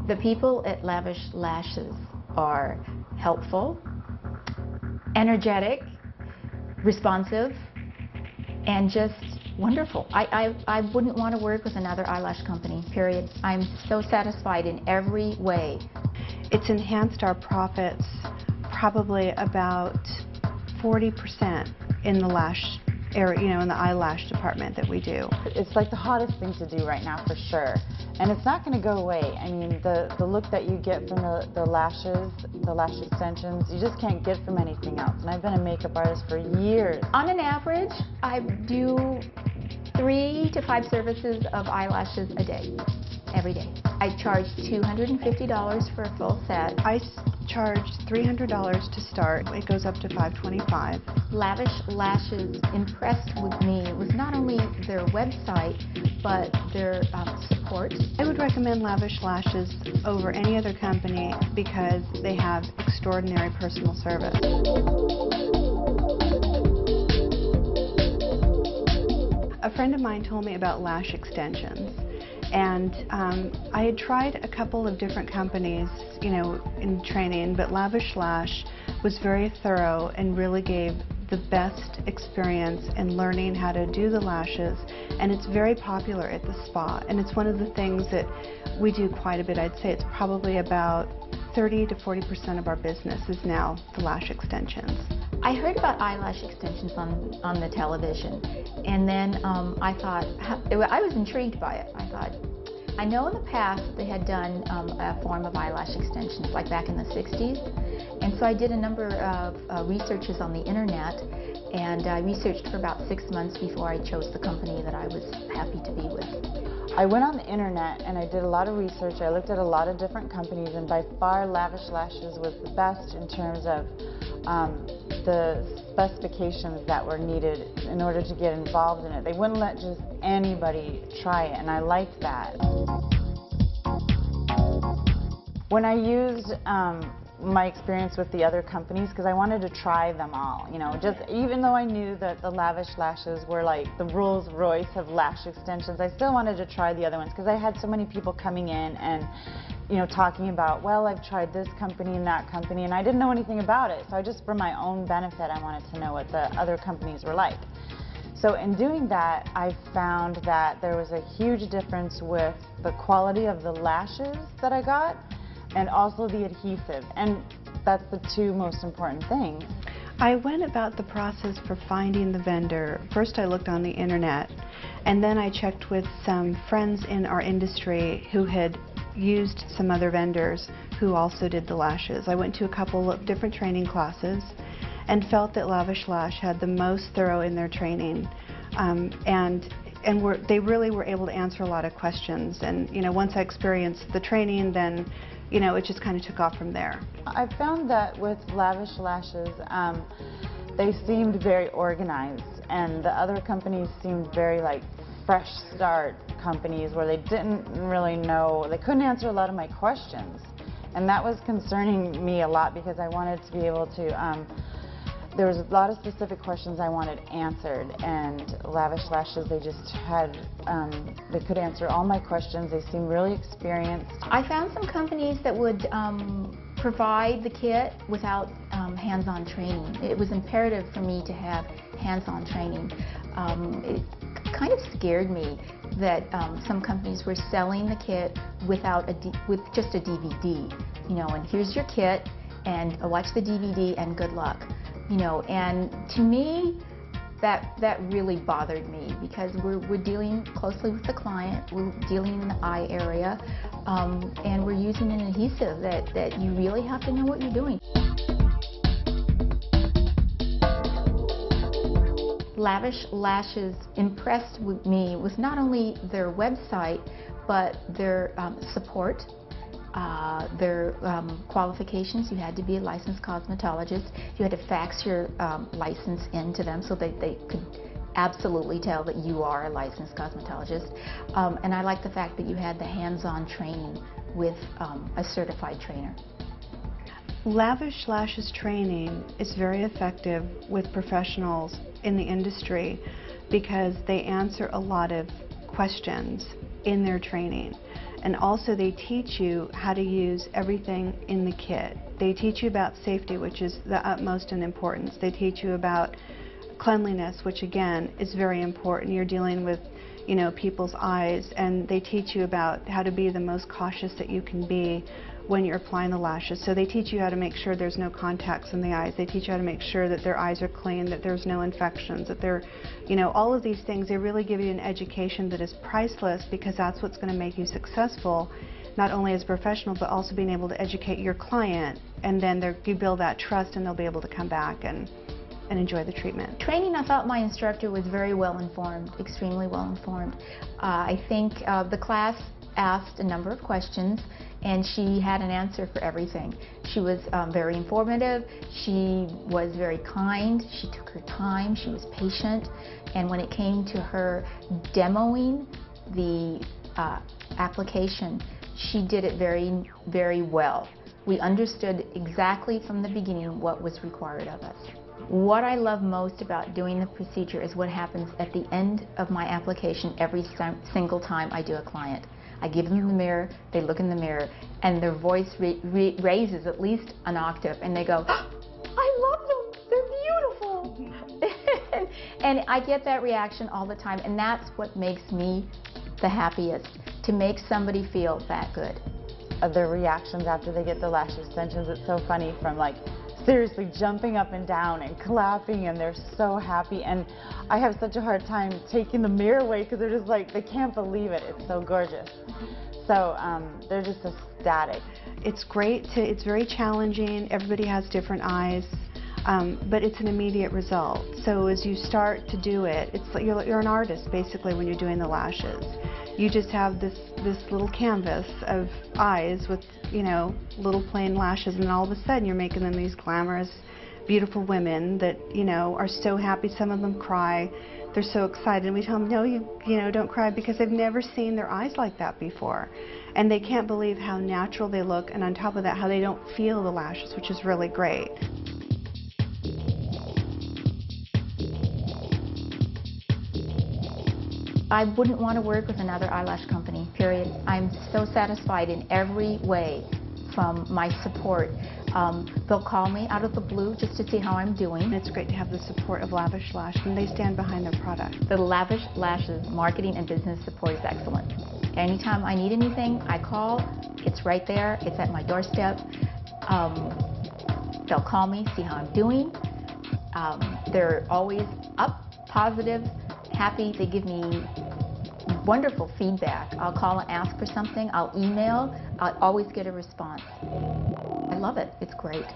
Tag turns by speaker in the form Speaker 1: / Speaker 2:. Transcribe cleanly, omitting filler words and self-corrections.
Speaker 1: The people at Lavish Lashes are helpful, energetic, responsive, and just wonderful. I wouldn't want to work with another eyelash company, period. I'm so satisfied in every way.
Speaker 2: It's enhanced our profits probably about 40% in the lash area, in the eyelash department that we do.
Speaker 3: It's like the hottest thing to do right now for sure. And it's not going to go away. I mean, the look that you get from the lashes, the lash extensions, you just can't get from anything else. And I've been a makeup artist for years.
Speaker 1: On an average, I do 3 to 5 services of eyelashes a day, every day. I charge $250 for a full set.
Speaker 2: I charge $300 to start. It goes up to $525.
Speaker 1: Lavish Lashes impressed with me with not only their website, but their support.
Speaker 2: I would recommend Lavish Lashes over any other company because they have extraordinary personal service. A friend of mine told me about lash extensions, and I had tried a couple of different companies, in training, but Lavish Lash was very thorough and really gave the best experience in learning how to do the lashes, and it's very popular at the spa, and it's one of the things that we do quite a bit. I'd say it's probably about 30 to 40% of our business is now the lash extensions.
Speaker 1: I heard about eyelash extensions on the television, and then I thought, I was intrigued by it. I thought, I know in the past they had done a form of eyelash extensions, like back in the 60s, and so I did a number of researches on the internet, and I researched for about 6 months before I chose the company that I was happy to be with.
Speaker 3: I went on the internet and I did a lot of research. I looked at a lot of different companies, and by far Lavish Lashes was the best in terms of the specifications that were needed in order to get involved in it. They wouldn't let just anybody try it, and I liked that. When I used my experience with the other companies, because I wanted to try them all, just even though I knew that the Lavish Lashes were like the Rolls Royce of lash extensions, I still wanted to try the other ones because I had so many people coming in and talking about, well, I've tried this company and that company, and I didn't know anything about it. So I just, for my own benefit, I wanted to know what the other companies were like. So in doing that, I found that there was a huge difference with the quality of the lashes that I got and also the adhesive, and that's the 2 most important things.
Speaker 2: I went about the process for finding the vendor. First I looked on the internet, and then I checked with some friends in our industry who had used some other vendors who also did the lashes. I went to a couple of different training classes and felt that Lavish Lash had the most thorough in their training, and they really were able to answer a lot of questions, and once I experienced the training, then it just kind of took off from there.
Speaker 3: I found that with Lavish Lashes, they seemed very organized, and the other companies seemed very like fresh start companies where they didn't really know, they couldn't answer a lot of my questions, and that was concerning me a lot because I wanted to be able to, there was a lot of specific questions I wanted answered, and Lavish Lashes, they just had, they could answer all my questions. They seemed really experienced.
Speaker 1: I found some companies that would provide the kit without hands-on training. It was imperative for me to have hands-on training. It kind of scared me that some companies were selling the kit with just a DVD, and here's your kit, and watch the DVD and good luck. And to me, that really bothered me because we're dealing closely with the client, we're dealing in the eye area, and we're using an adhesive that you really have to know what you're doing. Lavish Lashes impressed with me with not only their website, but their support. Their qualifications. You had to be a licensed cosmetologist. You had to fax your license in to them so that they could absolutely tell that you are a licensed cosmetologist. And I like the fact that you had the hands-on training with a certified trainer.
Speaker 2: Lavish Lashes training is very effective with professionals in the industry because they answer a lot of questions in their training. And also they teach you how to use everything in the kit. They teach you about safety, which is the utmost in importance. They teach you about cleanliness, which again is very important. You're dealing with, you know, people's eyes, and they teach you about how to be the most cautious that you can be when you're applying the lashes. So they teach you how to make sure there's no contacts in the eyes. They teach you how to make sure that their eyes are clean, that there's no infections, that they're, you know, all of these things. They really give you an education that is priceless, because that's what's going to make you successful, not only as a professional, but also being able to educate your client, and then you build that trust, and they'll be able to come back and enjoy the treatment.
Speaker 1: Training, I thought my instructor was very well informed, extremely well informed. I think the class asked a number of questions, and she had an answer for everything. She was very informative, she was very kind, she took her time, she was patient, and when it came to her demoing the application, she did it very, very well. We understood exactly from the beginning what was required of us. What I love most about doing the procedure is what happens at the end of my application every single time I do a client. I give them the mirror, they look in the mirror, and their voice raises at least an octave, and they go, "I love them, they're beautiful." And I get that reaction all the time, and that's what makes me the happiest, to make somebody feel that good.
Speaker 3: Their reactions after they get the lash extensions, it's so funny, from like seriously jumping up and down and clapping, and they're so happy. And I have such a hard time taking the mirror away, because they're just like, they can't believe it. It's so gorgeous. So they're just ecstatic.
Speaker 2: It's great it's very challenging. Everybody has different eyes, but it's an immediate result. So as you start to do it, it's like you're an artist basically when you're doing the lashes. You just have this little canvas of eyes with, you know, little plain lashes, and all of a sudden you're making them these glamorous, beautiful women that, you know, are so happy. Some of them cry. They're so excited, and we tell them, no, you know, don't cry, because they've never seen their eyes like that before. And they can't believe how natural they look, and on top of that, how they don't feel the lashes, which is really great.
Speaker 1: I wouldn't want to work with another eyelash company, period. I'm so satisfied in every way from my support. They'll call me out of the blue just to see how I'm doing.
Speaker 2: And it's great to have the support of Lavish Lash, and they stand behind their product.
Speaker 1: The Lavish Lashes marketing and business support is excellent. Anytime I need anything, I call. It's right there. It's at my doorstep. They'll call me, see how I'm doing. They're always up, positive, happy. They give me wonderful feedback. I'll call and ask for something. I'll email. I'll always get a response. I love it. It's great.